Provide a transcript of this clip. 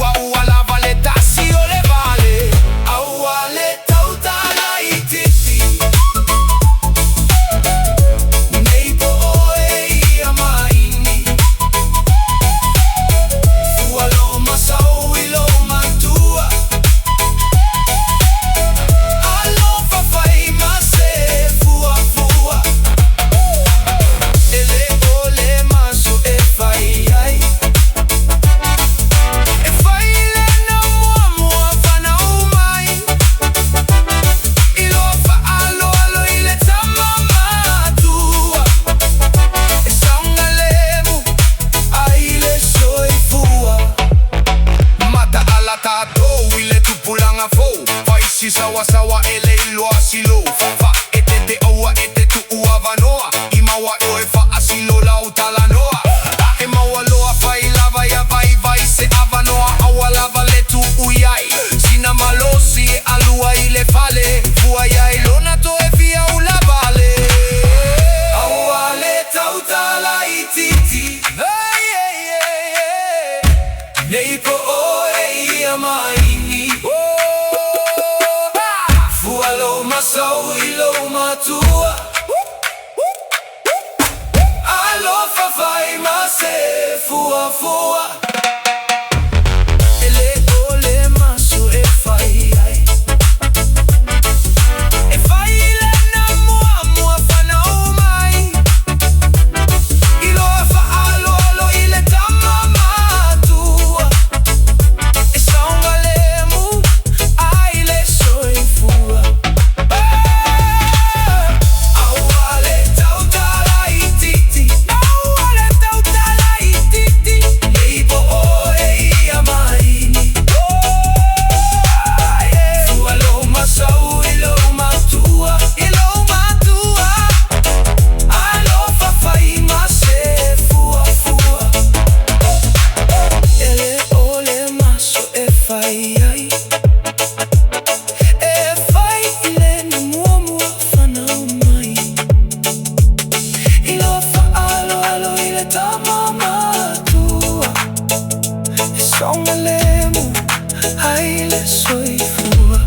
tua ua lava le tassi o le vale. Aua le tauta la ititi. Nei po oe ia maini. Fua lo masau i lo matua. Alo fafai mase fua fua. Ele ole maso e fai ai. E fai le na mua mua fana umai. Ilo fa alo alo ile tamama tua. E saunga lemu ai le soi fua. Mata ala tato ile tupulanga fo. Fai si sawa sawa ele ilo asilo. Fa etete oua etetu ua vanoa. Imawa oe fa asilo lau talanoa. E maua loa fai lava ya vai vai se avanoa. Aua lava le tu uyai. Sina malosi e alua ile fale. Fua ya ilona to e via ula vale. Aua le tauta la ititi. Hey, hey, hey, hey. Nei po oe ia maini. Fua lo masau i lo matua. Alo fafai mase fua fua. Ele ole maso e fai ai. E fai le na mua mua fana umai. Ilo fa alo alo ile tamama tua. E saunga lemu ai le soi fua. Aua le tauta la ititi. Aua le tauta la ititi. Nei po oe ia maini. Fua lo masau i lo matua. I lo matua. Alo fafai mase fua fua. Ele ole maso e fai ai. E fai ile na mua mua fana umai. Ilo fa alo alo ile tamama tua. E saunga lemu ai le soi fua.